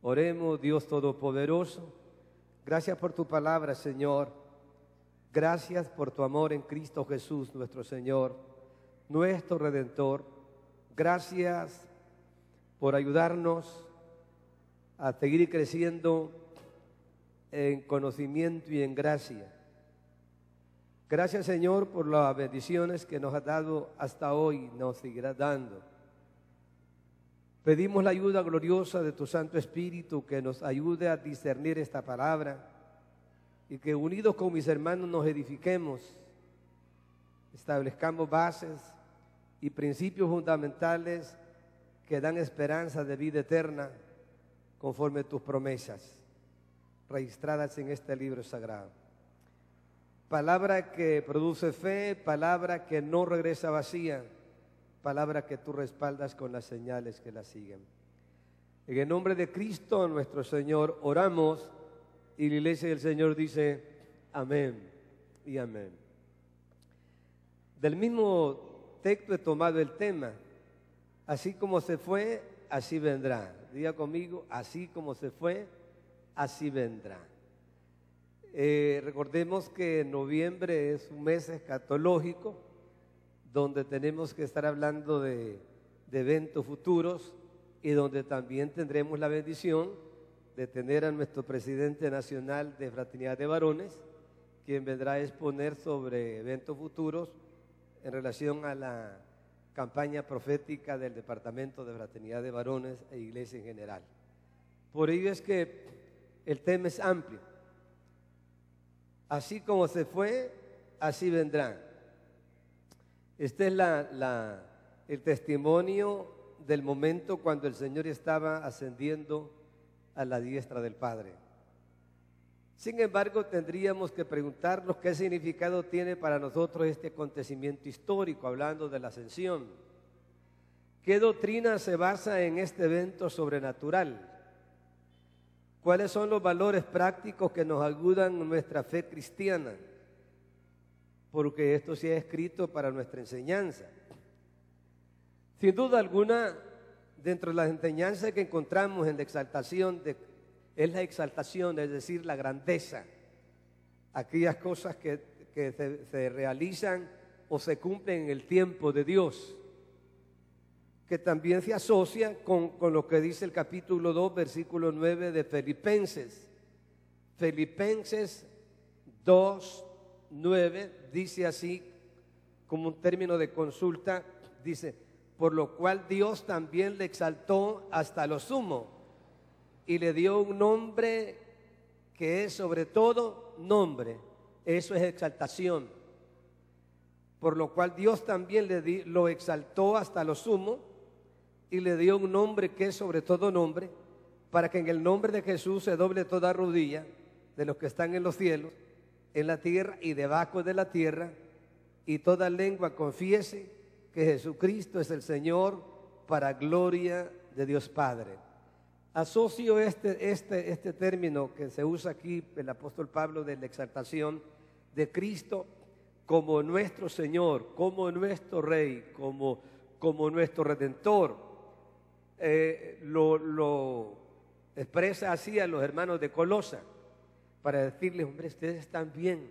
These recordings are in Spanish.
Oremos, Dios Todopoderoso. Gracias por tu palabra, Señor. Gracias por tu amor en Cristo Jesús, nuestro Señor, nuestro Redentor. Gracias por ayudarnos a seguir creciendo en conocimiento y en gracia. Gracias, Señor, por las bendiciones que nos has dado hasta hoy, nos seguirás dando. Pedimos la ayuda gloriosa de tu Santo Espíritu que nos ayude a discernir esta palabra y que unidos con mis hermanos nos edifiquemos, establezcamos bases y principios fundamentales que dan esperanza de vida eterna conforme a tus promesas registradas en este libro sagrado. Palabra que produce fe, palabra que no regresa vacía, palabra que tú respaldas con las señales que la siguen. En el nombre de Cristo nuestro Señor oramos y la iglesia del Señor dice amén y amén. Del mismo texto he tomado el tema, así como se fue, así vendrá. Diga conmigo, así como se fue, así vendrá. Recordemos que noviembre es un mes escatológico donde tenemos que estar hablando de eventos futuros y donde también tendremos la bendición de tener a nuestro presidente nacional de Fraternidad de Varones, quien vendrá a exponer sobre eventos futuros en relación a la campaña profética del Departamento de Fraternidad de Varones e Iglesia en general. Por ello es que el tema es amplio. Así como se fue, así vendrá. Este es el testimonio del momento cuando el Señor estaba ascendiendo a la diestra del Padre. Sin embargo, tendríamos que preguntarnos qué significado tiene para nosotros este acontecimiento histórico, hablando de la ascensión. ¿Qué doctrina se basa en este evento sobrenatural? ¿Cuáles son los valores prácticos que nos ayudan en nuestra fe cristiana? Porque esto se ha escrito para nuestra enseñanza. Sin duda alguna, dentro de las enseñanzas que encontramos en la exaltación, es la exaltación, es decir, la grandeza. Aquellas cosas que se realizan o se cumplen en el tiempo de Dios, que también se asocia con lo que dice el capítulo 2, versículo 9 de Filipenses. Filipenses 2, 9 dice así, como un término de consulta, dice: por lo cual Dios también le exaltó hasta lo sumo y le dio un nombre que es sobre todo nombre. Eso es exaltación. Por lo cual Dios también lo exaltó hasta lo sumo y le dio un nombre que es sobre todo nombre, para que en el nombre de Jesús se doble toda rodilla de los que están en los cielos, en la tierra y debajo de la tierra, y toda lengua confiese que Jesucristo es el Señor, para gloria de Dios Padre. Asocio este término que se usa aquí, el apóstol Pablo, de la exaltación de Cristo como nuestro Señor, como nuestro Rey, como nuestro Redentor. Lo expresa así a los hermanos de Colosa, para decirles: hombre, ustedes están bien,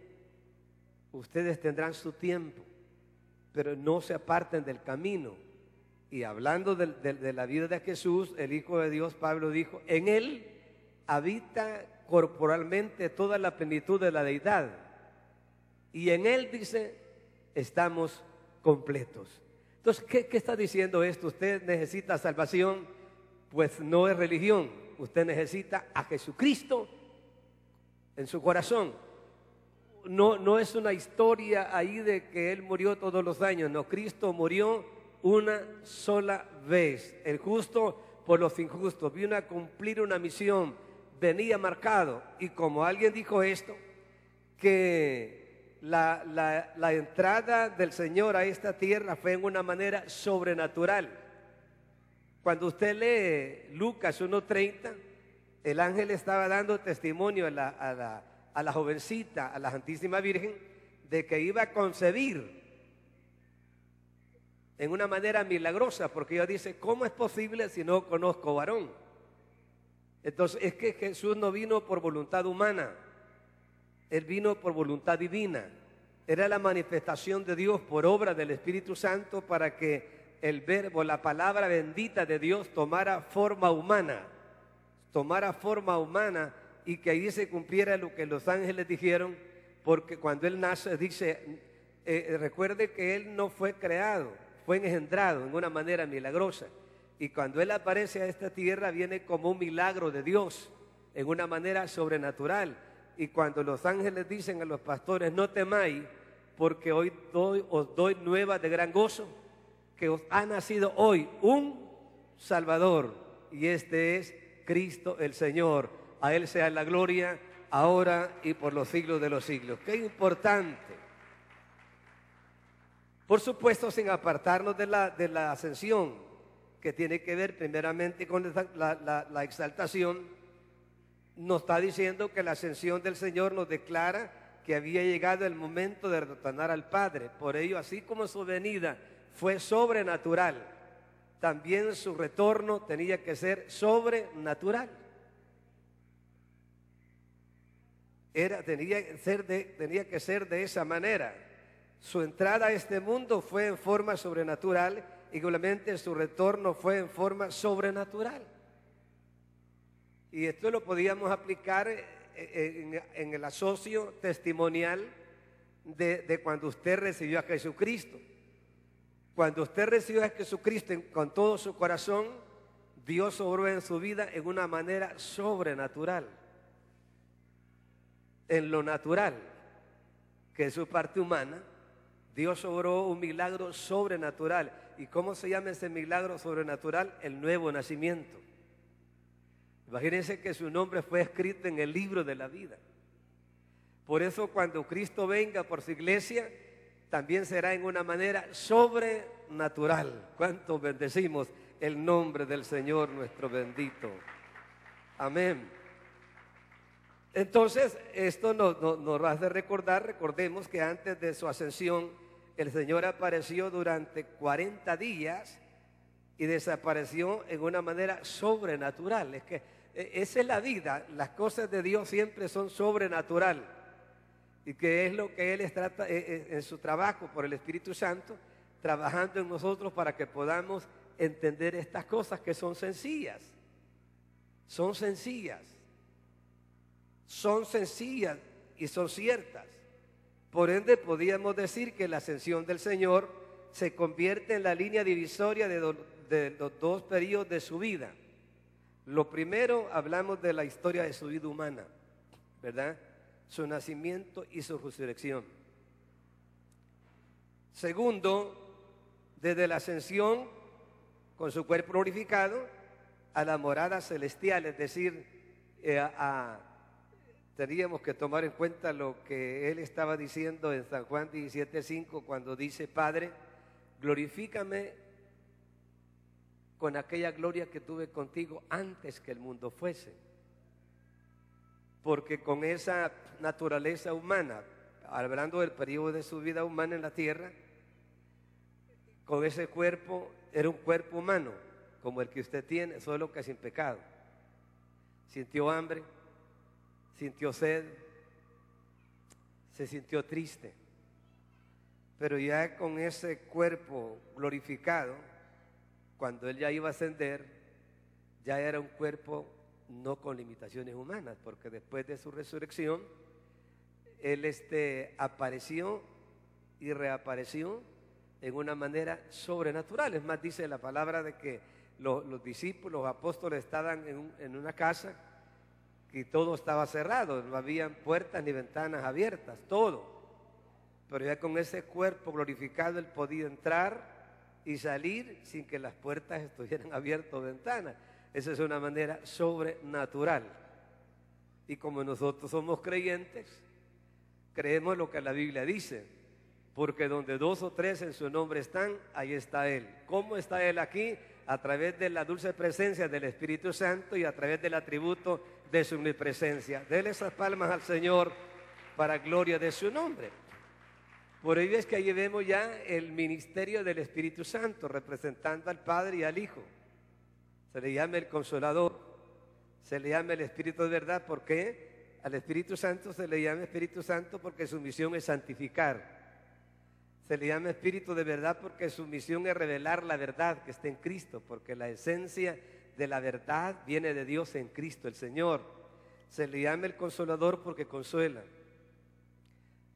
ustedes tendrán su tiempo, pero no se aparten del camino. Y hablando de la vida de Jesús, el Hijo de Dios, Pablo dijo: en Él habita corporalmente toda la plenitud de la deidad, y en Él, dice, estamos completos. Entonces, ¿qué está diciendo esto? Usted necesita salvación, pues no es religión. Usted necesita a Jesucristo en su corazón. No es una historia ahí de que Él murió todos los años. No, Cristo murió una sola vez. El justo por los injustos. Vino a cumplir una misión. Venía marcado. Y como alguien dijo esto, que la entrada del Señor a esta tierra fue en una manera sobrenatural. Cuando usted lee Lucas 1:30, el ángel estaba dando testimonio a la jovencita, a la Santísima Virgen, de que iba a concebir en una manera milagrosa, porque ella dice: ¿cómo es posible si no conozco varón? Entonces, es que Jesús no vino por voluntad humana, Él vino por voluntad divina. Era la manifestación de Dios por obra del Espíritu Santo para que el verbo, la palabra bendita de Dios tomara forma humana y que ahí se cumpliera lo que los ángeles dijeron, porque cuando Él nace, dice, recuerde que Él no fue creado, fue engendrado en una manera milagrosa. Y cuando Él aparece a esta tierra viene como un milagro de Dios, en una manera sobrenatural. Y cuando los ángeles dicen a los pastores, no temáis, porque hoy os doy nuevas de gran gozo, que os ha nacido hoy un Salvador, y este es Cristo el Señor. A Él sea la gloria, ahora y por los siglos de los siglos. Qué importante. Por supuesto, sin apartarnos de la ascensión, que tiene que ver primeramente con la exaltación. Nos está diciendo que la ascensión del Señor nos declara que había llegado el momento de retornar al Padre. Por ello, así como su venida fue sobrenatural, también su retorno tenía que ser sobrenatural. Tenía que ser de esa manera. Su entrada a este mundo fue en forma sobrenatural, igualmente su retorno fue en forma sobrenatural. Y esto lo podíamos aplicar en el asocio testimonial de cuando usted recibió a Jesucristo. Cuando usted recibió a Jesucristo con todo su corazón, Dios obró en su vida en una manera sobrenatural. En lo natural, que es su parte humana, Dios obró un milagro sobrenatural. ¿Y cómo se llama ese milagro sobrenatural? El nuevo nacimiento. Imagínense que su nombre fue escrito en el libro de la vida. Por eso cuando Cristo venga por su iglesia, también será en una manera sobrenatural. ¿Cuántos bendecimos el nombre del Señor nuestro bendito? Amén. Entonces, esto nos hace recordemos que antes de su ascensión, el Señor apareció durante 40 días y desapareció en una manera sobrenatural. Es que esa es la vida, las cosas de Dios siempre son sobrenatural. Y que es lo que Él trata en su trabajo por el Espíritu Santo, trabajando en nosotros para que podamos entender estas cosas que son sencillas. Son sencillas y son ciertas. Por ende, podríamos decir que la ascensión del Señor se convierte en la línea divisoria de los dos periodos de su vida. Lo primero, hablamos de la historia de su vida humana, ¿verdad? Su nacimiento y su resurrección. Segundo, desde la ascensión con su cuerpo glorificado a la morada celestial, es decir, teníamos que tomar en cuenta lo que él estaba diciendo en San Juan 17:5 cuando dice, Padre, glorifícame con aquella gloria que tuve contigo antes que el mundo fuese. Porque con esa naturaleza humana, hablando del periodo de su vida humana en la tierra, con ese cuerpo, era un cuerpo humano, como el que usted tiene, solo que sin pecado. Sintió hambre, sintió sed, se sintió triste, pero ya con ese cuerpo glorificado, cuando él ya iba a ascender, ya era un cuerpo no con limitaciones humanas, porque después de su resurrección, él apareció y reapareció en una manera sobrenatural. Es más, dice la palabra de que los discípulos, los apóstoles estaban en una casa y todo estaba cerrado, no habían puertas ni ventanas abiertas, todo. Pero ya con ese cuerpo glorificado él podía entrar y salir sin que las puertas estuvieran abiertas o ventanas. Esa es una manera sobrenatural. Y como nosotros somos creyentes, creemos lo que la Biblia dice, porque donde 2 o 3 en su nombre están, ahí está Él. ¿Cómo está Él aquí? A través de la dulce presencia del Espíritu Santo y a través del atributo de su omnipresencia. Dele esas palmas al Señor para gloria de su nombre. Por ello es que ahí vemos ya el ministerio del Espíritu Santo representando al Padre y al Hijo. Se le llama el Consolador, Se le llama el Espíritu de verdad. ¿Por qué? Al Espíritu Santo se le llama Espíritu Santo porque su misión es santificar. Se le llama Espíritu de verdad porque su misión es revelar la verdad que está en Cristo, porque la esencia de la verdad viene de Dios en Cristo el Señor. Se le llama el Consolador porque consuela.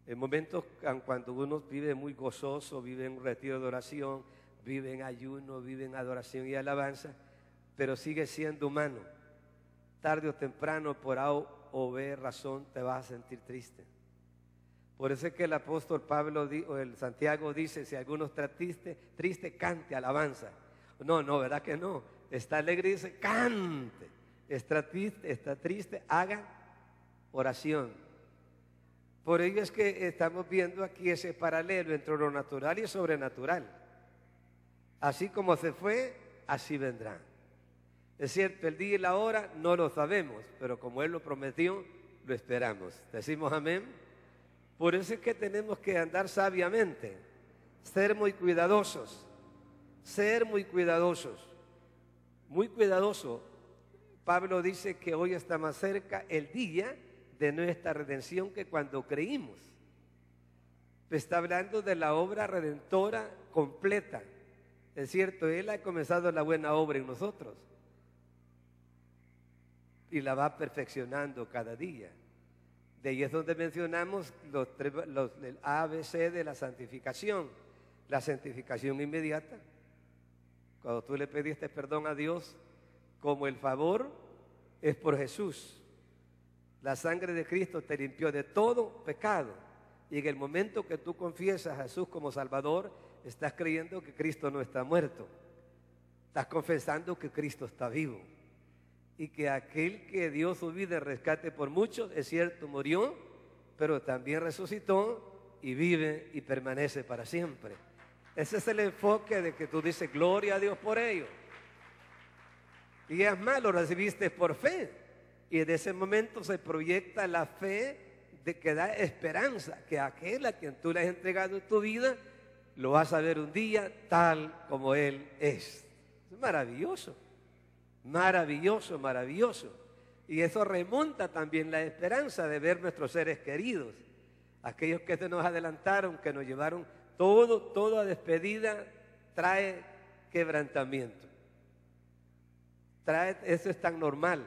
En momentos cuando uno vive muy gozoso, vive en un retiro de oración, vive en ayuno, vive en adoración y alabanza, pero sigue siendo humano. Tarde o temprano, por A o B razón, te vas a sentir triste. Por eso es que el apóstol Pablo o el Santiago dice: si alguno está triste, cante alabanza. No, ¿verdad que no? Está alegre y dice: cante. Está triste, haga oración. Por ello es que estamos viendo aquí ese paralelo entre lo natural y lo sobrenatural. Así como se fue, así vendrá. Es cierto, el día y la hora no lo sabemos, pero como Él lo prometió, lo esperamos. ¿Decimos amén? Por eso es que tenemos que andar sabiamente, ser muy cuidadosos, muy cuidadoso. Pablo dice que hoy está más cerca el día de nuestra redención que cuando creímos. Está hablando de la obra redentora completa. Es cierto, Él ha comenzado la buena obra en nosotros y la va perfeccionando cada día. De ahí es donde mencionamos el ABC de la santificación. La santificación inmediata. Cuando tú le pediste perdón a Dios, como el favor es por Jesús. La sangre de Cristo te limpió de todo pecado. Y en el momento que tú confiesas a Jesús como Salvador, estás creyendo que Cristo no está muerto. Estás confesando que Cristo está vivo. Y que aquel que dio su vida en rescate por muchos, es cierto, murió, pero también resucitó y vive y permanece para siempre. Ese es el enfoque de que tú dices: gloria a Dios por ello. Y es más, lo recibiste por fe. Y en ese momento se proyecta la fe de que da esperanza, que aquel a quien tú le has entregado tu vida, lo vas a ver un día tal como Él es. Es maravilloso. Maravilloso, maravilloso. Y eso remonta también la esperanza de ver nuestros seres queridos, aquellos que se nos adelantaron, que nos llevaron. Toda despedida trae quebrantamiento. Eso es tan normal.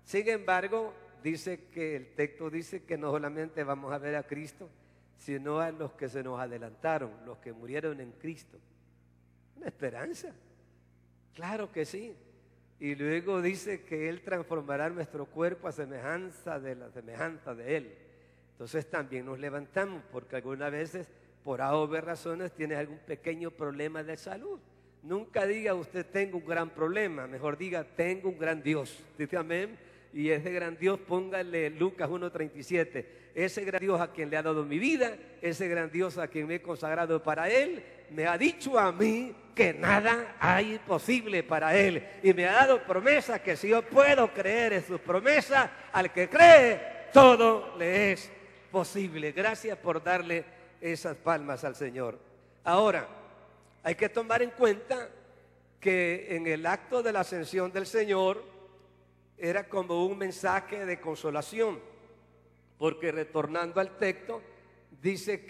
Sin embargo, el texto dice que no solamente vamos a ver a Cristo, sino a los que se nos adelantaron, los que murieron en Cristo. Una esperanza. Claro que sí. Y luego dice que Él transformará nuestro cuerpo a semejanza de la semejanza de Él. Entonces también nos levantamos, porque algunas veces, por A o B razones, tienes algún pequeño problema de salud. Nunca diga usted tengo un gran problema, mejor diga tengo un gran Dios. Dice amén. Y ese gran Dios, póngale Lucas 1:37. Ese gran Dios a quien le ha dado mi vida, ese gran Dios a quien me he consagrado para Él, me ha dicho a mí que nada hay imposible para Él. Y me ha dado promesa que si yo puedo creer en sus promesas, al que cree, todo le es posible. Gracias por darle esas palmas al Señor. Ahora, hay que tomar en cuenta que en el acto de la ascensión del Señor era como un mensaje de consolación, porque retornando al texto, dice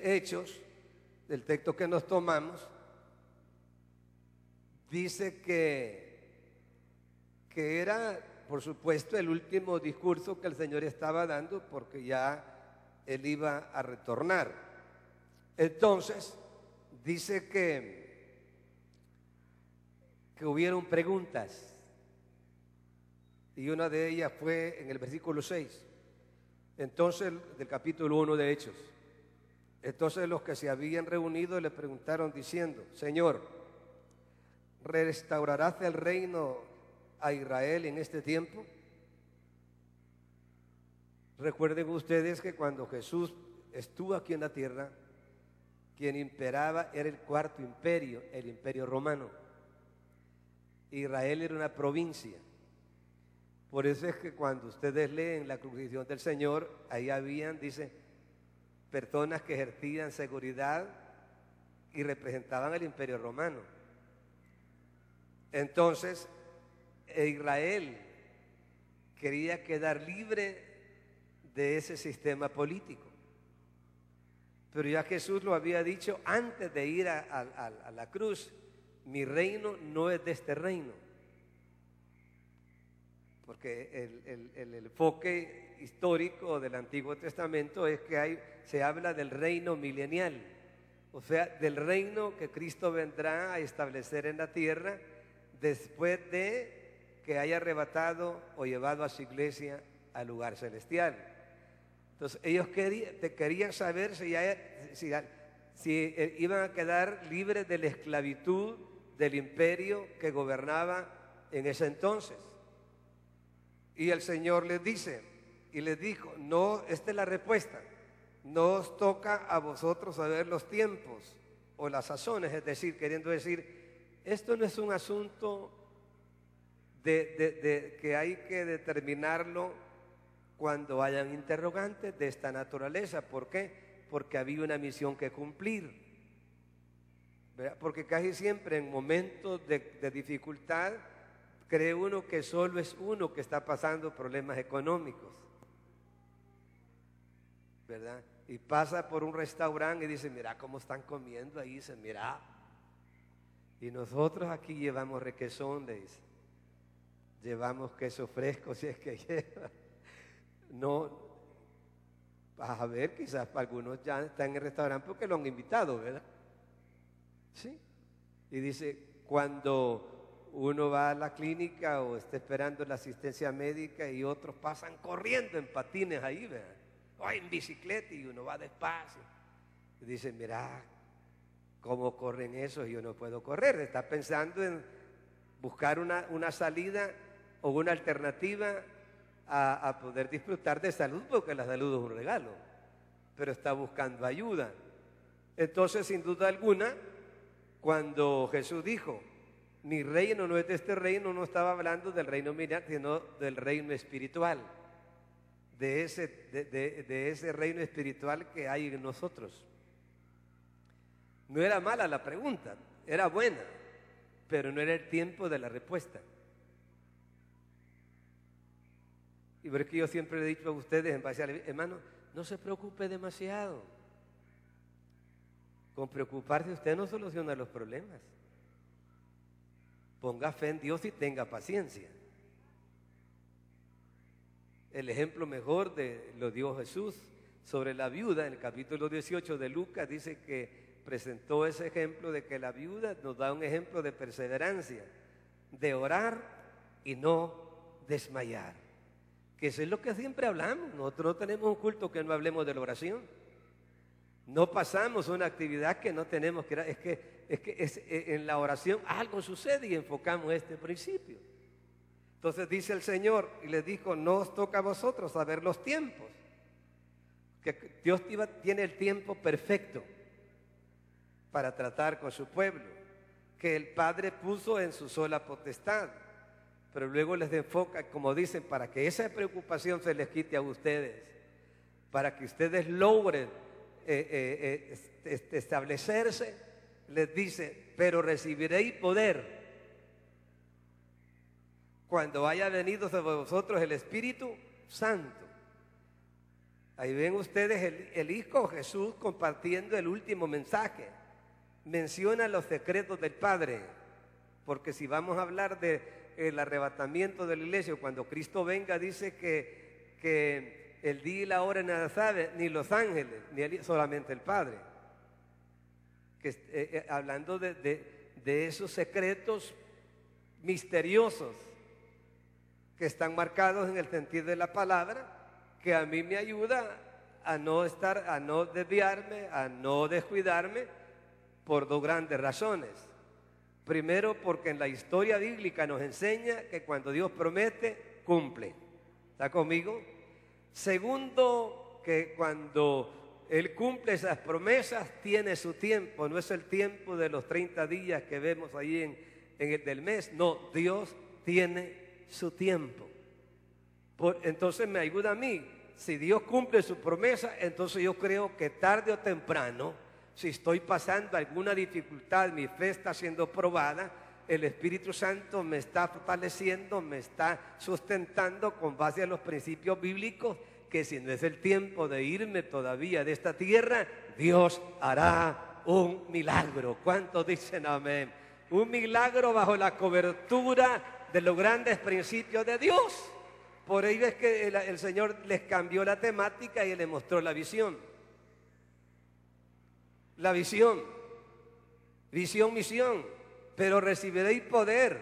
Hechos, del texto que nos tomamos, dice que era, por supuesto, el último discurso que el Señor estaba dando, porque ya Él iba a retornar. Entonces, dice que hubieron preguntas. Y una de ellas fue en el versículo 6. Entonces, del capítulo 1 de Hechos. Entonces los que se habían reunido le preguntaron diciendo: Señor, ¿restaurarás el reino a Israel en este tiempo? Recuerden ustedes que cuando Jesús estuvo aquí en la tierra, quien imperaba era el cuarto imperio, el imperio romano. Israel era una provincia. Por eso es que cuando ustedes leen la crucifixión del Señor, ahí habían, dice, personas que ejercían seguridad y representaban el imperio romano. Entonces, Israel quería quedar libre de ese sistema político. Pero ya Jesús lo había dicho antes de ir a la cruz: mi reino no es de este reino. Porque el enfoque histórico del Antiguo Testamento es que se habla del reino milenial, o sea, del reino que Cristo vendrá a establecer en la tierra después de que haya arrebatado o llevado a su iglesia al lugar celestial. Entonces ellos querían saber si iban a quedar libres de la esclavitud del imperio que gobernaba en ese entonces. Y el Señor les dice, y les dijo: no, esta es la respuesta, no os toca a vosotros saber los tiempos o las sazones. Es decir, queriendo decir, esto no es un asunto que hay que determinarlo cuando hayan interrogantes de esta naturaleza. ¿Por qué? Porque había una misión que cumplir, ¿verdad? Porque casi siempre en momentos de dificultad cree uno que solo es uno que está pasando problemas económicos, ¿verdad? Y pasa por un restaurante y dice: mira cómo están comiendo ahí. Dice: mira, y nosotros aquí llevamos requesón, le dice, llevamos queso fresco, si es que lleva. No, vas a ver, quizás para algunos ya están en el restaurante porque lo han invitado, ¿verdad? Sí. Y dice, cuando uno va a la clínica o está esperando la asistencia médica y otros pasan corriendo en patines ahí, ¿verdad? O en bicicleta, y uno va despacio. Y dice: mira cómo corren esos y yo no puedo correr. Está pensando en buscar una salida o una alternativa a poder disfrutar de salud, porque la salud es un regalo, pero está buscando ayuda. Entonces, sin duda alguna, cuando Jesús dijo: mi reino no es de este reino, no estaba hablando del reino milenial, sino del reino espiritual, de ese reino espiritual que hay en nosotros. No era mala la pregunta, era buena, pero no era el tiempo de la respuesta. Y por eso yo siempre le he dicho a ustedes, en base a hermano, no se preocupe demasiado. Con preocuparse usted no soluciona los problemas. Ponga fe en Dios y tenga paciencia. El ejemplo mejor lo dio Jesús sobre la viuda. En el capítulo 18 de Lucas dice que presentó ese ejemplo de que la viuda nos da un ejemplo de perseverancia, de orar y no desmayar. Que eso es lo que siempre hablamos. Nosotros no tenemos un culto que no hablemos de la oración. No pasamos una actividad que no tenemos que... Es que en la oración algo sucede y enfocamos este principio. Entonces dice el Señor y les dijo: no os toca a vosotros saber los tiempos. Que Dios tiene el tiempo perfecto para tratar con su pueblo, que el Padre puso en su sola potestad. Pero luego les enfoca, como dicen, para que esa preocupación se les quite a ustedes, para que ustedes logren establecerse, les dice: pero recibiréis poder cuando haya venido sobre vosotros el Espíritu Santo. Ahí ven ustedes el Hijo Jesús compartiendo el último mensaje. Menciona los secretos del Padre, porque si vamos a hablar del arrebatamiento de la iglesia, cuando Cristo venga, dice que el día y la hora nada sabe, ni los ángeles, ni solamente el Padre. Hablando de esos secretos misteriosos que están marcados en el sentido de la palabra, que a mí me ayuda a no desviarme, a no descuidarme, por dos grandes razones. Primero, porque en la historia bíblica nos enseña que cuando Dios promete, cumple. ¿Está conmigo? Segundo, que cuando Él cumple esas promesas, tiene su tiempo. No es el tiempo de los 30 días que vemos ahí en el del mes. No, Dios tiene su tiempo. Entonces me ayuda a mí. Si Dios cumple su promesa, entonces yo creo que tarde o temprano, si estoy pasando alguna dificultad, mi fe está siendo probada, el Espíritu Santo me está fortaleciendo, me está sustentando con base a los principios bíblicos, que si no es el tiempo de irme todavía de esta tierra, Dios hará un milagro. ¿Cuántos dicen amén? Un milagro bajo la cobertura de los grandes principios de Dios. Por ello es que el Señor les cambió la temática y les mostró la visión. La visión, misión. Pero recibiréis poder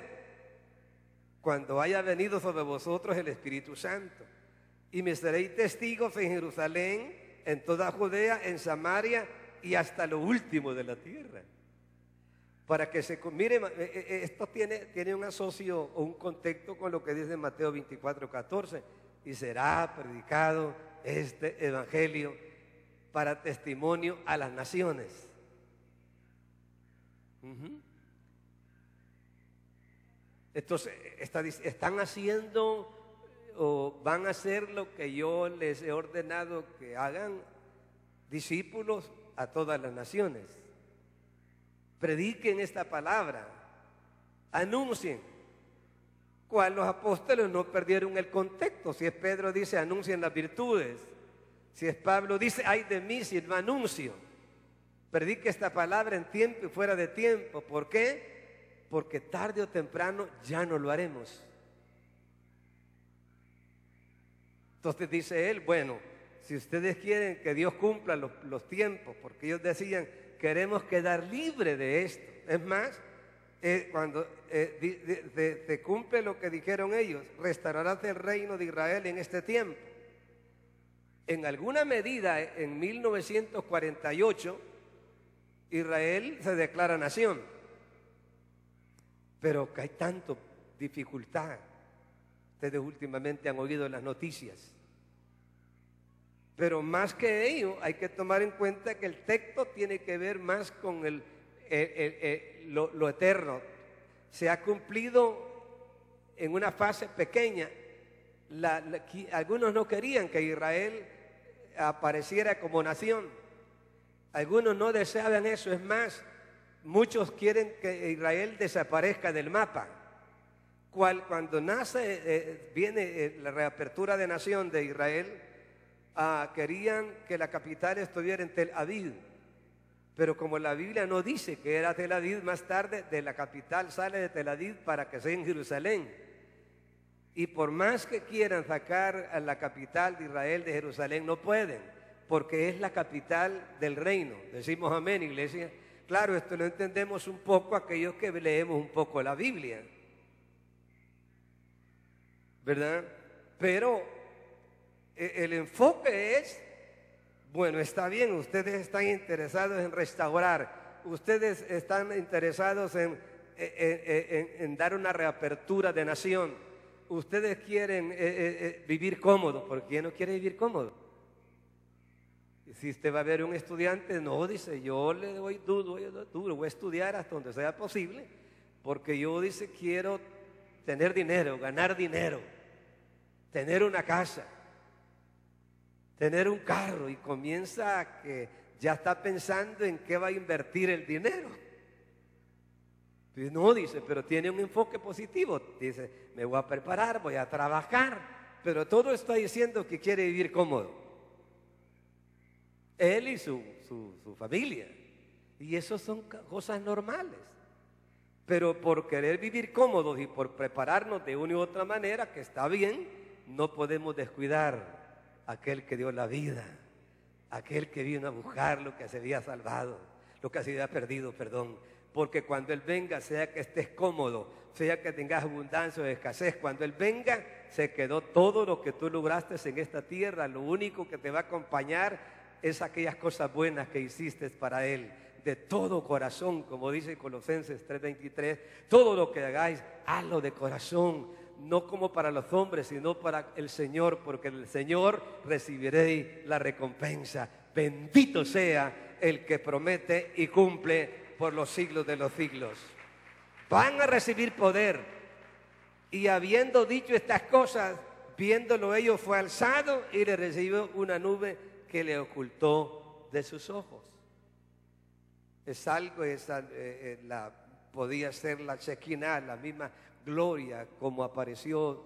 cuando haya venido sobre vosotros el Espíritu Santo. Y me seréis testigos en Jerusalén, en toda Judea, en Samaria y hasta lo último de la tierra. Para que se... Mire, esto tiene un asocio o un contexto con lo que dice Mateo 24:14. Y será predicado este evangelio para testimonio a las naciones. Entonces, están haciendo o van a hacer lo que yo les he ordenado que hagan, discípulos a todas las naciones. Prediquen esta palabra, anuncien. ¿Cuál? Los apóstoles no perdieron el contexto. Si es Pedro, dice anuncien las virtudes. Si es Pablo, dice ay de mí si no anuncio. Predique esta palabra en tiempo y fuera de tiempo. ¿Por qué? Porque tarde o temprano ya no lo haremos. Entonces dice él, bueno, si ustedes quieren que Dios cumpla los tiempos, porque ellos decían, queremos quedar libre de esto. Es más, cuando se cumple lo que dijeron ellos, restaurarás el reino de Israel en este tiempo. En alguna medida, en 1948, Israel se declara nación. Pero que hay tanta dificultad. Ustedes últimamente han oído las noticias. Pero más que ello, hay que tomar en cuenta que el texto tiene que ver más con lo eterno. Se ha cumplido en una fase pequeña. Algunos no querían que Israel apareciera como nación. Algunos no deseaban eso. Es más, muchos quieren que Israel desaparezca del mapa. Cuando viene la reapertura de nación de Israel, querían que la capital estuviera en Tel Aviv. Pero como la Biblia no dice que era Tel Aviv, más tarde de la capital sale de Tel Aviv para que sea en Jerusalén. Y por más que quieran sacar a la capital de Israel de Jerusalén, no pueden, porque es la capital del reino. Decimos amén, iglesia. Claro, esto lo entendemos un poco aquellos que leemos un poco la Biblia, ¿verdad? Pero el enfoque es, bueno, está bien, ustedes están interesados en restaurar, ustedes están interesados en dar una reapertura de nación, ustedes quieren vivir cómodo, porque ¿quién no quiere vivir cómodo? Si usted va a ver un estudiante, no, dice, yo le doy duro, voy a estudiar hasta donde sea posible, porque yo, dice, quiero tener dinero, ganar dinero, tener una casa, tener un carro, y comienza a que ya está pensando en qué va a invertir el dinero. No, dice, pero tiene un enfoque positivo. Dice, me voy a preparar, voy a trabajar, pero todo está diciendo que quiere vivir cómodo. Él y su familia. Y eso son cosas normales. Pero por querer vivir cómodos y por prepararnos de una u otra manera, que está bien, no podemos descuidar aquel que dio la vida, aquel que vino a buscar lo que se había salvado, lo que se había perdido, perdón. Porque cuando Él venga, sea que estés cómodo, sea que tengas abundancia o escasez, cuando Él venga, se quedó todo lo que tú lograste en esta tierra. Lo único que te va a acompañar es aquellas cosas buenas que hiciste para Él. De todo corazón, como dice Colosenses 3:23, todo lo que hagáis, hazlo de corazón, no como para los hombres, sino para el Señor, porque en el Señor recibiréis la recompensa. Bendito sea el que promete y cumple por los siglos de los siglos. Van a recibir poder. Y habiendo dicho estas cosas, viéndolo ellos, fue alzado y le recibió una nube que le ocultó de sus ojos. Es algo, la podía ser la Shekinah, la misma gloria como apareció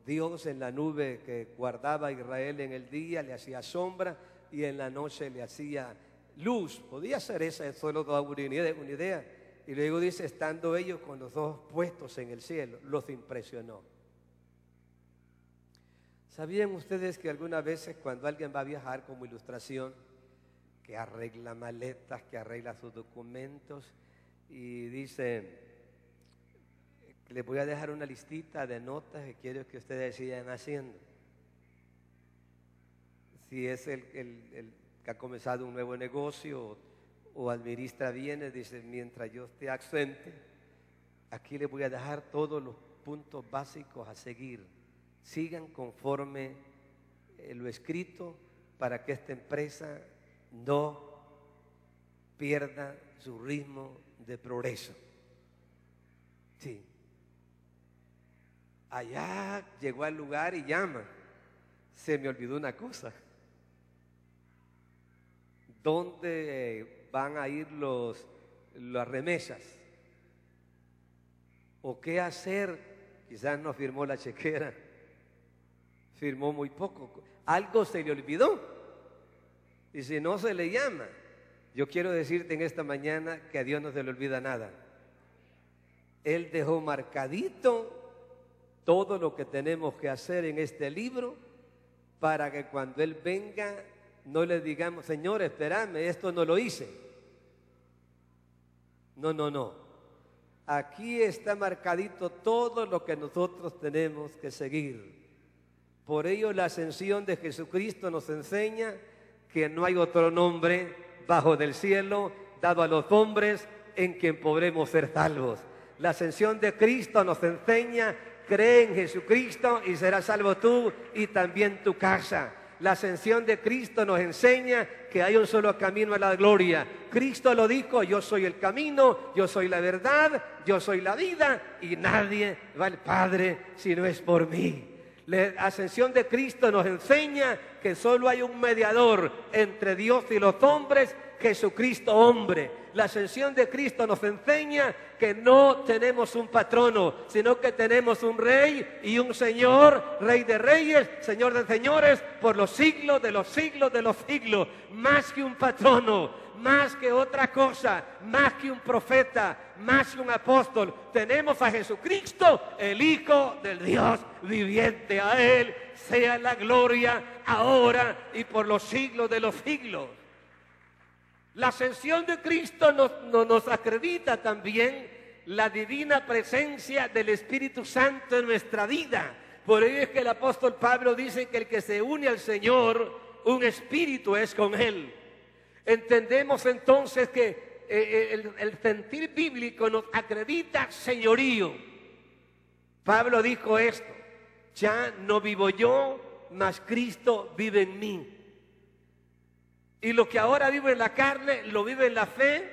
Dios en la nube que guardaba a Israel en el día, le hacía sombra y en la noche le hacía luz. Podía ser esa, solo toda una idea. Y luego dice, estando ellos con los ojos puestos en el cielo, los impresionó. ¿Sabían ustedes que algunas veces cuando alguien va a viajar como ilustración, que arregla maletas, que arregla sus documentos y dice, les voy a dejar una listita de notas que quiero que ustedes sigan haciendo? Si es el que ha comenzado un nuevo negocio o administra bienes, dice, mientras yo esté ausente, aquí les voy a dejar todos los puntos básicos a seguir. Sigan conforme lo escrito para que esta empresa no pierda su ritmo de progreso. Sí. Allá llegó al lugar y llama. Se me olvidó una cosa. ¿Dónde van a ir las remesas? ¿O qué hacer? Quizás no firmó la chequera. Firmó muy poco. Algo se le olvidó. Y si no se le llama, yo quiero decirte en esta mañana que a Dios no se le olvida nada. Él dejó marcadito todo lo que tenemos que hacer en este libro para que cuando Él venga no le digamos, Señor, espérame, esto no lo hice. No. Aquí está marcadito todo lo que nosotros tenemos que seguir. Por ello la ascensión de Jesucristo nos enseña que no hay otro nombre bajo del cielo dado a los hombres en quien podremos ser salvos. La ascensión de Cristo nos enseña, cree en Jesucristo y serás salvo tú y también tu casa. La ascensión de Cristo nos enseña que hay un solo camino a la gloria. Cristo lo dijo, yo soy el camino, yo soy la verdad, yo soy la vida y nadie va al Padre si no es por mí. La ascensión de Cristo nos enseña que solo hay un mediador entre Dios y los hombres, Jesucristo hombre. La ascensión de Cristo nos enseña que no tenemos un patrono, sino que tenemos un rey y un señor, rey de reyes, señor de señores, por los siglos de los siglos de los siglos. Más que un patrono, más que otra cosa, más que un profeta, más que un apóstol, tenemos a Jesucristo, el Hijo del Dios viviente. A Él sea la gloria ahora y por los siglos de los siglos. La ascensión de Cristo nos acredita también la divina presencia del Espíritu Santo en nuestra vida. Por ello es que el apóstol Pablo dice que el que se une al Señor, un espíritu es con Él. Entendemos entonces que el sentir bíblico nos acredita señorío. Pablo dijo esto: ya no vivo yo, mas Cristo vive en mí. Y lo que ahora vivo en la carne, lo vivo en la fe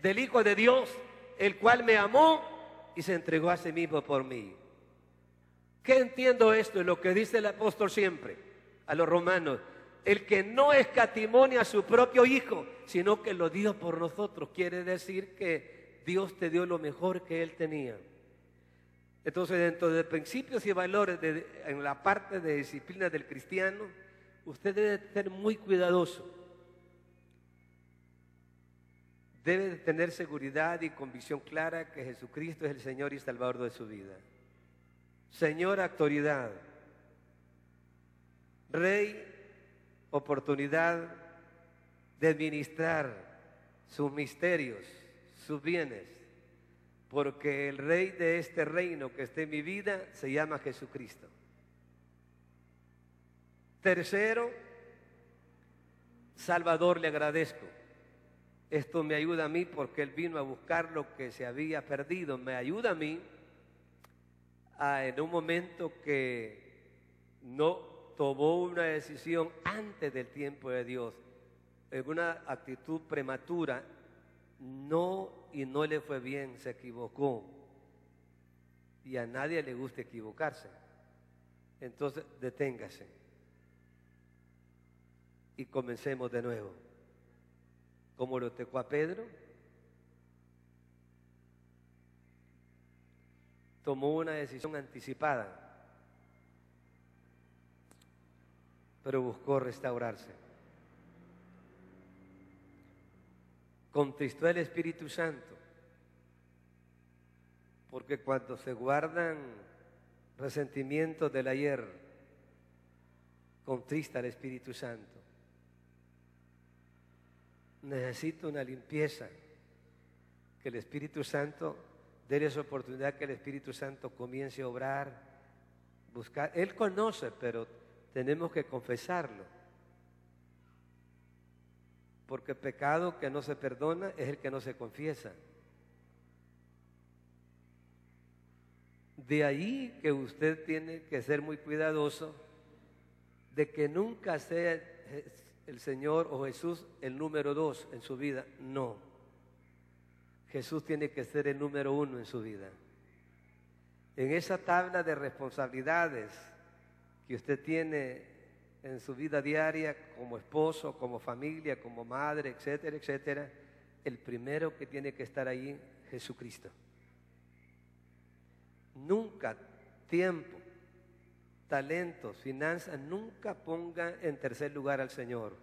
del Hijo de Dios, el cual me amó y se entregó a sí mismo por mí. ¿Qué entiendo esto? Es lo que dice el apóstol siempre a los romanos: el que no escatimó a su propio Hijo, sino que lo dio por nosotros. Quiere decir que Dios te dio lo mejor que Él tenía. Entonces, dentro de principios y valores en la parte de disciplina del cristiano, usted debe ser muy cuidadoso. Debe de tener seguridad y convicción clara que Jesucristo es el Señor y Salvador de su vida. Señor, autoridad. Rey, oportunidad de administrar sus misterios, sus bienes, porque el Rey de este reino que está en mi vida se llama Jesucristo. Tercero, Salvador, le agradezco. Esto me ayuda a mí porque Él vino a buscar lo que se había perdido. Me ayuda a mí en un momento que no tomó una decisión antes del tiempo de Dios, en una actitud prematura, no le fue bien, se equivocó. Y a nadie le gusta equivocarse. Entonces, deténgase y comencemos de nuevo. Como lo tocó a Pedro, tomó una decisión anticipada, pero buscó restaurarse. Contristó el Espíritu Santo, porque cuando se guardan resentimientos del ayer, contrista el Espíritu Santo. Necesito una limpieza, que el Espíritu Santo, déles oportunidad que el Espíritu Santo comience a obrar, buscar. Él conoce, pero tenemos que confesarlo. Porque pecado que no se perdona es el que no se confiesa. De ahí que usted tiene que ser muy cuidadoso de que nunca sea el Señor o Jesús el número 2 en su vida. No. Jesús tiene que ser el número 1 en su vida. En esa tabla de responsabilidades que usted tiene en su vida diaria como esposo, como familia, como madre, etcétera, etcétera, el primero que tiene que estar ahí, Jesucristo. Nunca tiempo, talentos, finanzas, nunca ponga en tercer lugar al Señor.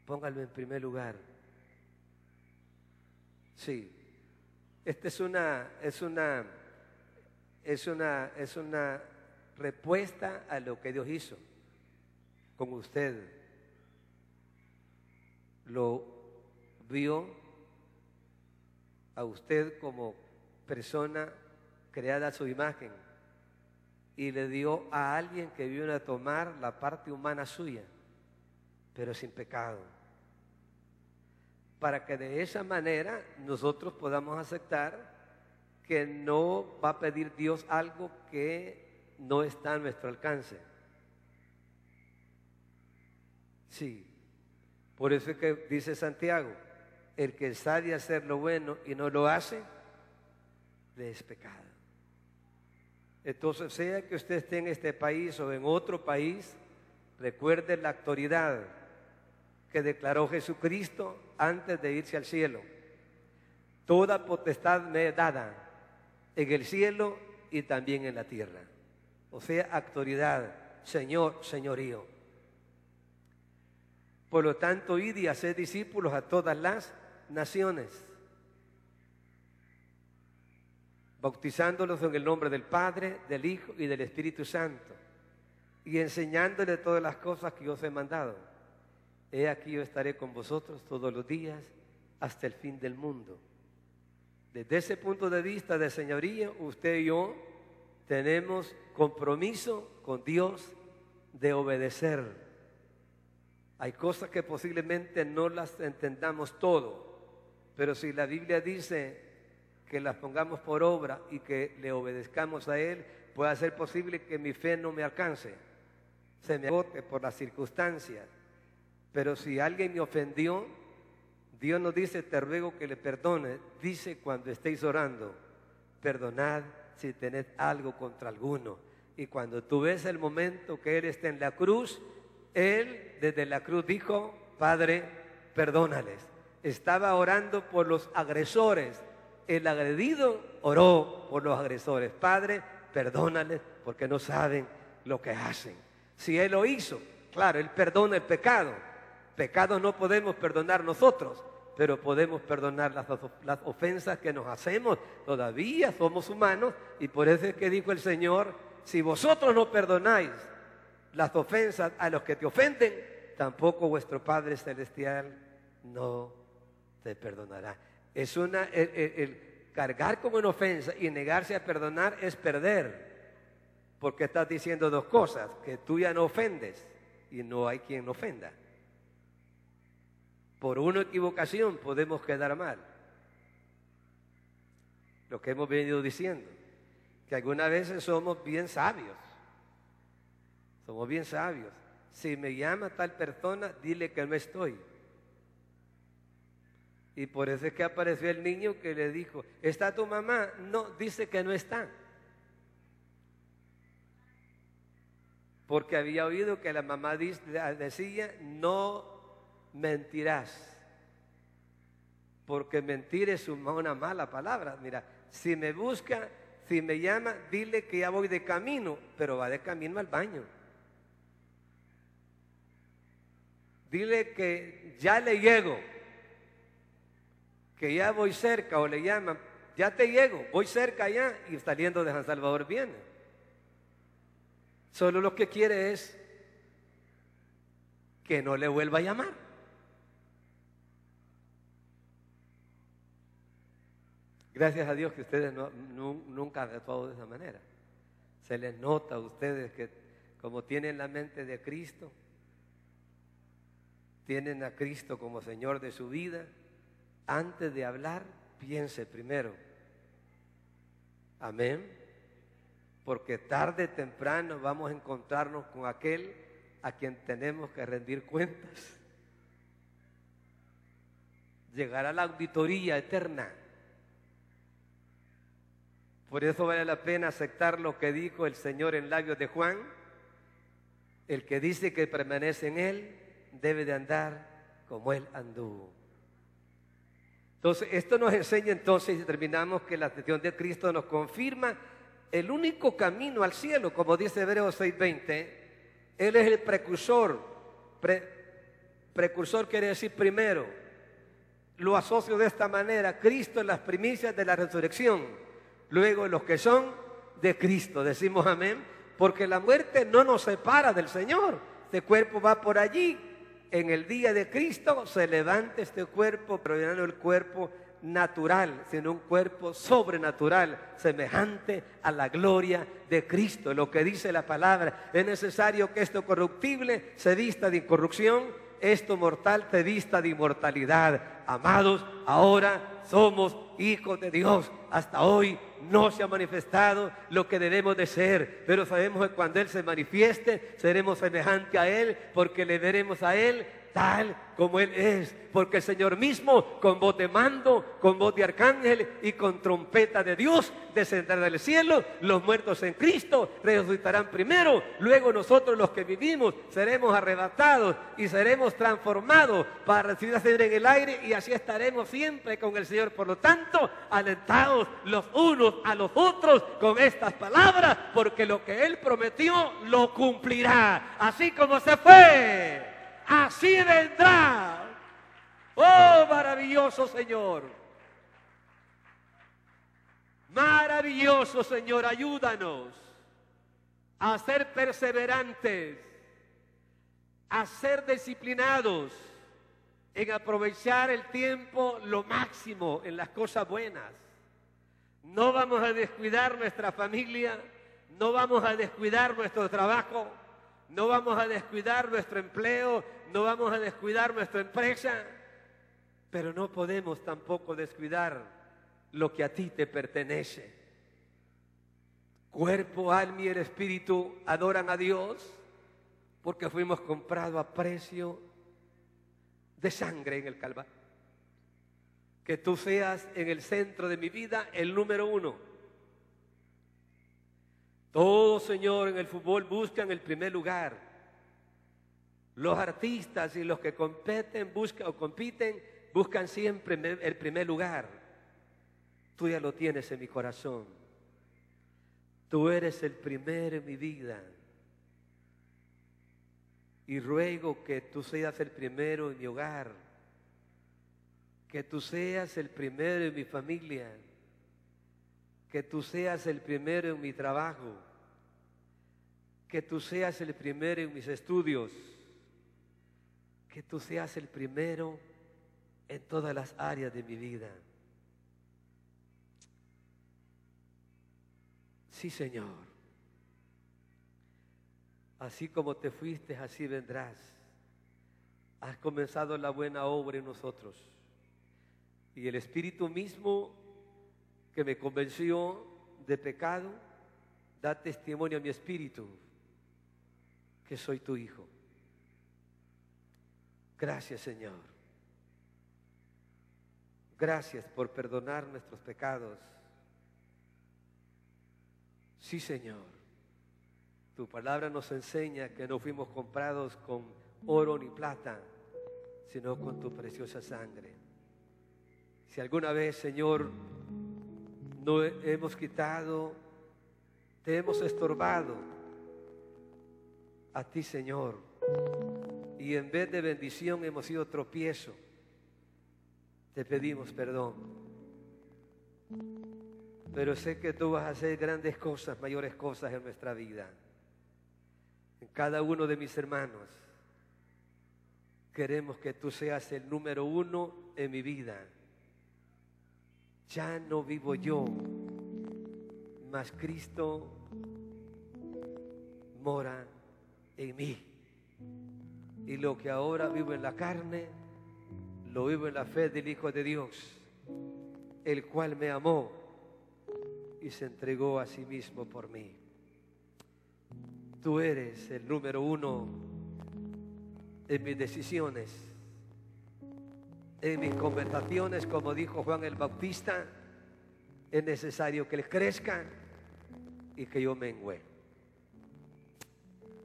Póngalo en primer lugar. Sí, esta es una respuesta a lo que Dios hizo con usted. Lo vio a usted como persona creada a su imagen y le dio a alguien que vino a tomar la parte humana suya, pero sin pecado, para que de esa manera nosotros podamos aceptar que no va a pedir Dios algo que no está a nuestro alcance. Sí, por eso es que dice Santiago, el que sabe hacer lo bueno y no lo hace, le es pecado. Entonces, sea que usted esté en este país o en otro país, recuerde la autoridad que declaró Jesucristo antes de irse al cielo. Toda potestad me es dada en el cielo y también en la tierra. O sea, autoridad, Señor, señorío. Por lo tanto, id y haced discípulos a todas las naciones, bautizándolos en el nombre del Padre, del Hijo y del Espíritu Santo, y enseñándoles todas las cosas que yo os he mandado. He aquí yo estaré con vosotros todos los días hasta el fin del mundo. Desde ese punto de vista de señoría, usted y yo tenemos compromiso con Dios de obedecer. Hay cosas que posiblemente no las entendamos todo, pero si la Biblia dice que las pongamos por obra y que le obedezcamos a Él, puede ser posible que mi fe no me alcance, se me agote por las circunstancias. Pero si alguien me ofendió, Dios no dice, te ruego que le perdone, dice cuando estéis orando, perdonad si tenés algo contra alguno. Y cuando tú ves el momento que Él está en la cruz, Él desde la cruz dijo, Padre, perdónales. Estaba orando por los agresores. El agredido oró por los agresores. Padre, perdónales porque no saben lo que hacen. Si Él lo hizo, claro, Él perdona el pecado. Pecados no podemos perdonar nosotros, pero podemos perdonar las ofensas que nos hacemos. Todavía somos humanos y por eso es que dijo el Señor, si vosotros no perdonáis las ofensas a los que te ofenden, tampoco vuestro Padre Celestial no te perdonará. Es el cargar con una ofensa y negarse a perdonar es perder, porque estás diciendo dos cosas, que tú ya no ofendes y no hay quien ofenda. Por una equivocación podemos quedar mal. Lo que hemos venido diciendo, que algunas veces somos bien sabios. Somos bien sabios. Si me llama tal persona, dile que no estoy. Y por eso es que apareció el niño que le dijo, ¿está tu mamá? No, dice que no está. Porque había oído que la mamá decía, no mentirás, porque mentir es una mala palabra. Mira, Si me busca, si me llama, dile que ya voy de camino, pero va de camino al baño. Dile que ya le llego, que ya voy cerca, o le llaman, ya te llego, voy cerca ya, y saliendo de San Salvador viene. Solo lo que quiere es que no le vuelva a llamar. Gracias a Dios que ustedes nunca han actuado de esa manera. Se les nota a ustedes que como tienen la mente de Cristo, tienen a Cristo como Señor de su vida, antes de hablar, piense primero. Amén. Porque tarde o temprano vamos a encontrarnos con aquel a quien tenemos que rendir cuentas. Llegar a la auditoría eterna. Por eso vale la pena aceptar lo que dijo el Señor en labios de Juan. El que dice que permanece en Él debe de andar como Él anduvo. Entonces, esto nos enseña entonces, y terminamos, que la ascensión de Cristo nos confirma el único camino al cielo, como dice Hebreos 6:20. Él es el precursor. Precursor quiere decir primero. Lo asocio de esta manera: Cristo en las primicias de la resurrección, luego los que son de Cristo. Decimos amén, porque la muerte no nos separa del Señor. Este cuerpo va por allí. En el día de Cristo se levanta este cuerpo, pero ya no el cuerpo natural, sino un cuerpo sobrenatural, semejante a la gloria de Cristo. Lo que dice la palabra: es necesario que esto corruptible se vista de incorrupción, esto mortal se vista de inmortalidad. Amados, ahora somos hijos de Dios. Hasta hoy no se ha manifestado lo que debemos de ser, pero sabemos que cuando Él se manifieste, seremos semejantes a Él, porque le veremos a Él tal como Él es, porque el Señor mismo, con voz de mando, con voz de arcángel y con trompeta de Dios, descenderá del cielo. Los muertos en Cristo resucitarán primero, luego nosotros los que vivimos seremos arrebatados y seremos transformados para recibir a Señor en el aire, y así estaremos siempre con el Señor. Por lo tanto, alentados los unos a los otros con estas palabras, porque lo que Él prometió lo cumplirá. Así como se fue, así vendrá. Oh, maravilloso Señor. Maravilloso Señor, ayúdanos a ser perseverantes, a ser disciplinados en aprovechar el tiempo lo máximo en las cosas buenas. No vamos a descuidar nuestra familia, no vamos a descuidar nuestro trabajo, no vamos a descuidar nuestro empleo, no vamos a descuidar nuestra empresa, pero no podemos tampoco descuidar lo que a ti te pertenece. Cuerpo, alma y el espíritu adoran a Dios porque fuimos comprados a precio de sangre en el Calvario. Que tú seas en el centro de mi vida el número uno. Todos, Señor, en el fútbol buscan el primer lugar. Los artistas y los que compiten buscan siempre el primer lugar. Tú ya lo tienes en mi corazón. Tú eres el primero en mi vida. Y ruego que tú seas el primero en mi hogar, que tú seas el primero en mi familia, que tú seas el primero en mi trabajo, que tú seas el primero en mis estudios, que tú seas el primero en todas las áreas de mi vida. Sí, Señor. Así como te fuiste, así vendrás. Has comenzado la buena obra en nosotros. Y el Espíritu mismo que me convenció de pecado, da testimonio a mi espíritu que soy tu hijo. Gracias, Señor. Gracias por perdonar nuestros pecados. Sí, Señor. Tu palabra nos enseña que no fuimos comprados con oro ni plata, sino con tu preciosa sangre. Si alguna vez, Señor, no hemos quitado, te hemos estorbado a ti, Señor, y en vez de bendición hemos sido tropiezo. Te pedimos perdón, pero sé que tú vas a hacer grandes cosas, mayores cosas en nuestra vida. En cada uno de mis hermanos queremos que tú seas el número uno en mi vida. Ya no vivo yo, mas Cristo mora en mí. Y lo que ahora vivo en la carne, lo vivo en la fe del Hijo de Dios, el cual me amó y se entregó a sí mismo por mí. Tú eres el número uno en mis decisiones, en mis conversaciones. Como dijo Juan el Bautista, es necesario que Él crezca y que yo mengüe.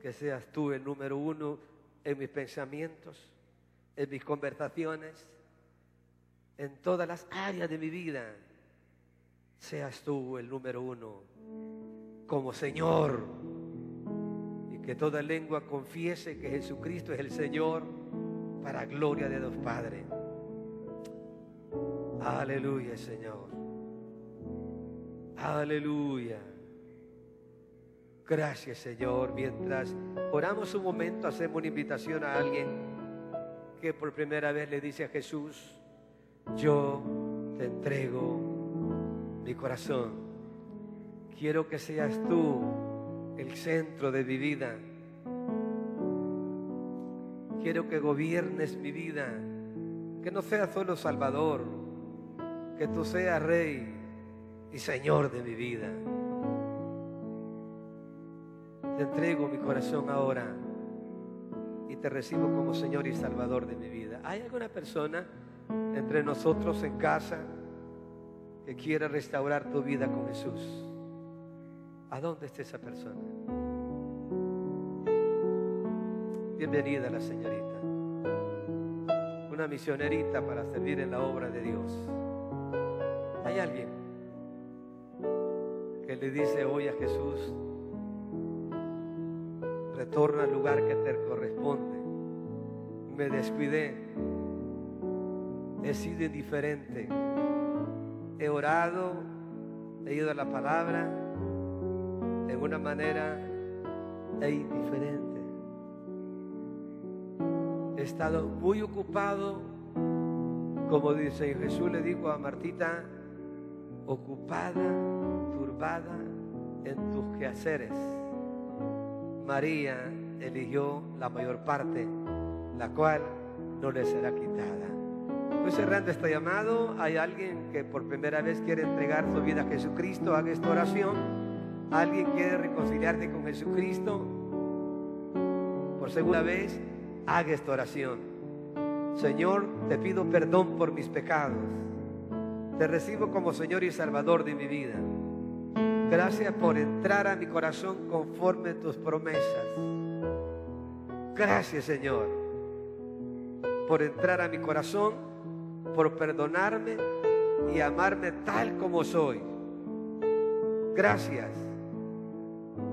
Que seas tú el número uno en mis pensamientos, en mis conversaciones, en todas las áreas de mi vida. Seas tú el número uno como Señor, y que toda lengua confiese que Jesucristo es el Señor, para gloria de Dios Padre. Aleluya, Señor. Aleluya. Gracias, Señor. Mientras oramos un momento, hacemos una invitación a alguien que por primera vez le dice a Jesús: yo te entrego mi corazón. Quiero que seas tú el centro de mi vida. Quiero que gobiernes mi vida, que no seas solo Salvador, que tú seas Rey y Señor de mi vida. Te entrego mi corazón ahora y te recibo como Señor y Salvador de mi vida. ¿Hay alguna persona entre nosotros en casa que quiera restaurar tu vida con Jesús? ¿A dónde está esa persona? Bienvenida la señorita, una misionerita para servir en la obra de Dios. ¿Hay alguien que le dice hoy a Jesús: retorna al lugar que te corresponde? Me descuidé, he sido indiferente, he orado, he ido a la palabra de una manera indiferente. He estado muy ocupado, como dice Jesús, le dijo a Martita, ocupada, turbada en tus quehaceres. María eligió la mayor parte, la cual no le será quitada. Estoy cerrando este llamado. Hay alguien que por primera vez quiere entregar su vida a Jesucristo. Haga esta oración. Alguien quiere reconciliarte con Jesucristo por segunda vez. Haga esta oración. Señor, te pido perdón por mis pecados. Te recibo como Señor y Salvador de mi vida. Gracias por entrar a mi corazón conforme a tus promesas. Gracias, Señor, por entrar a mi corazón, por perdonarme y amarme tal como soy. Gracias.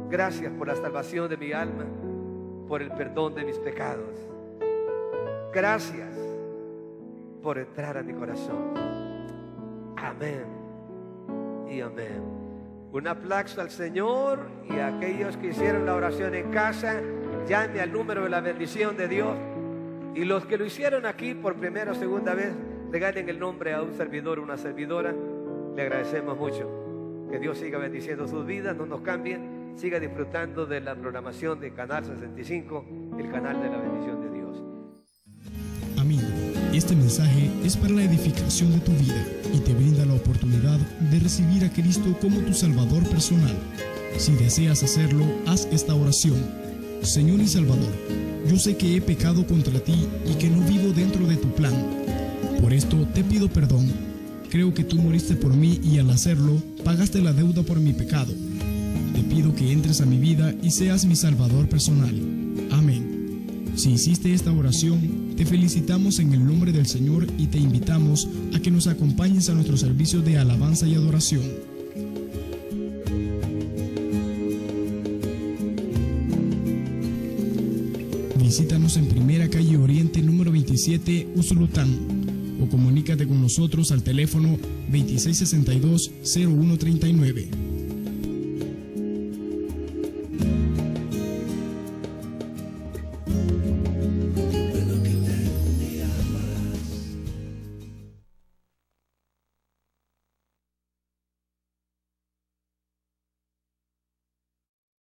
Gracias por la salvación de mi alma, por el perdón de mis pecados. Gracias por entrar a mi corazón. Amén y amén. Un aplauso al Señor, y a aquellos que hicieron la oración en casa, llame al número de la bendición de Dios. Y los que lo hicieron aquí por primera o segunda vez, regalen el nombre a un servidor o una servidora. Le agradecemos mucho. Que Dios siga bendiciendo sus vidas, no nos cambien. Siga disfrutando de la programación de Canal 65, el canal de la bendición de Dios. Amigo, este mensaje es para la edificación de tu vida y te brinda la oportunidad de recibir a Cristo como tu Salvador personal. Si deseas hacerlo, haz esta oración. Señor y Salvador, yo sé que he pecado contra ti y que no vivo dentro de tu plan. Por esto te pido perdón. Creo que tú moriste por mí y al hacerlo, pagaste la deuda por mi pecado. Te pido que entres a mi vida y seas mi Salvador personal. Amén. Si hiciste esta oración, te felicitamos en el nombre del Señor y te invitamos a que nos acompañes a nuestro servicio de alabanza y adoración. Visítanos en Primera Calle Oriente, número 27, Usulután, o comunícate con nosotros al teléfono 2662-0139.